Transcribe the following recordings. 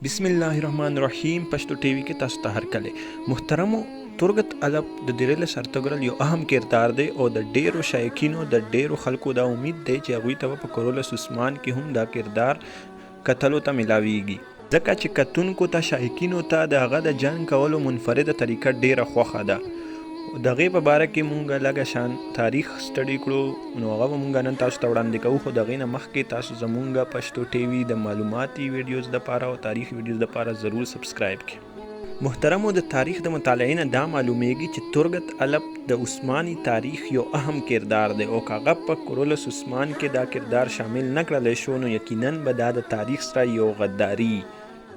بسم الله الرحمن الرحیم پښتو ټي وي کې تاسو ته هرکلی محترمو ترګت الب د دیرل سرتګرل یو اهم کردار دی او د ډیرو شایقینو د ډیرو خلکو دا امید دی چې هغوی ته په کورولس عثمان کې هم دا کردار کتلو ته ملاویږي ځکه چې کتونکو ته شایقینو ته د هغه د جنګ کولو منفرده طریقه ډیره خوښه ده. د هغې په باره کې مونږ لږه شان تاریخ سټډي کړو نو هغه به مونږ نن تاسو ته وړاندې کوو، خو د هغې نه مخکې تاسو زمونږ پښتو ټي وي د معلوماتي ویډیوز دپاره او تاریخي ویډیوز دپاره ضرور سبسکرایب کړئ. محترمو د تاریخ د مطالعې نه دا معلومیږي چې ترګت الب د عثماني تاریخ یو اهم کردار دی او که هغه په کورولس عثمان کې دا کردار شامل نه کړلی شو نو یقینا به دا د تاریخ سره یو غداري،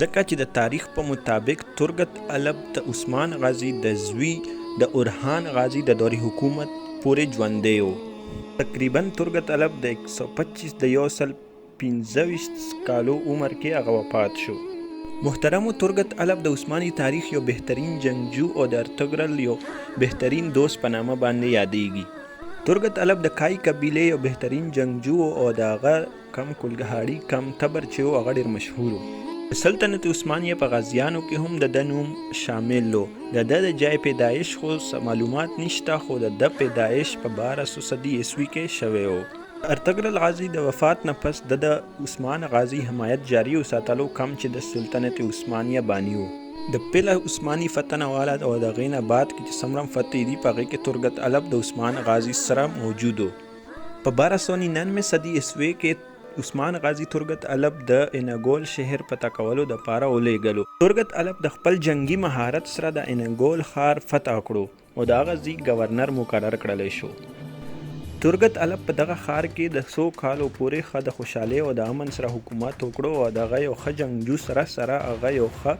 ځکه چې د تاریخ په مطابق ترګت الب د عثمان غازي د زوی د اورحان غازي د دورې حکومت پورې ژوندی و. تقریبا ترګت الب د 125 د 125 کالو عمر کې هغه وفات شو. محترمو ترګت الب د عثماني تاریخ یو بهترین جنگجو او د ارطغرل یو بهترین دوست په نامه باندې یادېږي. ترګت الب د کای قبیلې یو بهترین جنگجو او د هغه کم کلګهاړي کم تبر چې و هغه ډېر مشهور و. سلطنت عثمانیه په غازیانو کې هم د ده نوم شامل و. د ده د جای پیدایش خو معلومات نشته، خو د ده پیدایش په 1200 صدي عیسوي کې شوی و. ارطغرل غازي د وفات نه پس د عثمان غازي حمایت جاري وساتلو کم چې د سلطنت عثمانیه بانی و. د پیله عثماني فتح نه والا او د هغې نه بعد کې چې څومره فتحې دي په هغې کې ترګت الب د عثمان غازي سره موجود و. په 1299 صدي عیسوي کې عثمان غازي ترګت الب د انګول شهر فتح کولو دپاره ولیږلو. ترګت الب د خپل جنگي مهارت سره د انګول ښار فتح کړو او د هغه ځای ګورنر مقرر کړلی شو. ترګت الب په دغه ښار کې د 100 کالو پورې ښه د خوشحالۍ او د امن سره حکومت وکړو او د هغه یو ښه جنګجو سره هغه یو ښه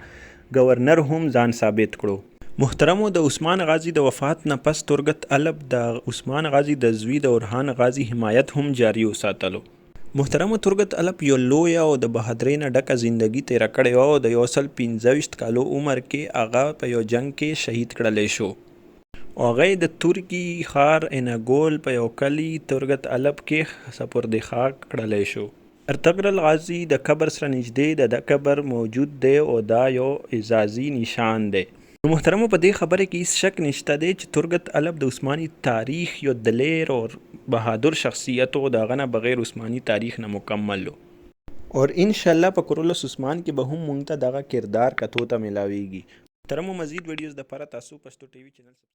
ګورنر هم ځان ثابت کړو. محترمو د عثمان غازي د وفات نه پس ترګت الب د عثمان غازي د زوی د اورحان غازي حمایت هم جاري وساتلو. محترمو ترګت الب یو لویه او د بهادرۍ نه ډکه زندگی تیره کړې وه او د 125 کالو عمر کې هغه په یو جنګ کې شهید کړلی شو او هغه د ترکي ښار انګول په یو کلي ترګت الب کې سپرد خاک کړلی شو. ارطغرل غازي د قبر سره نږدې د قبر موجود دی او دا یو اعزازي نشان دی. نو محترمو په دې خبره کې هیڅ شک نشته دی چې ترګت الب د عثماني تاریخ یو دلیر او بهادر شخصیت و، د هغه نه بغیر عثماني تاریخ نه مکمل و اور انشاءالله په کورولس عثمان کې به هم مونږ ته دغه کردار کتو ته ملاویږي. محترمو مزید ویډیوز دپاره تاسو پښتو ټي وي چینل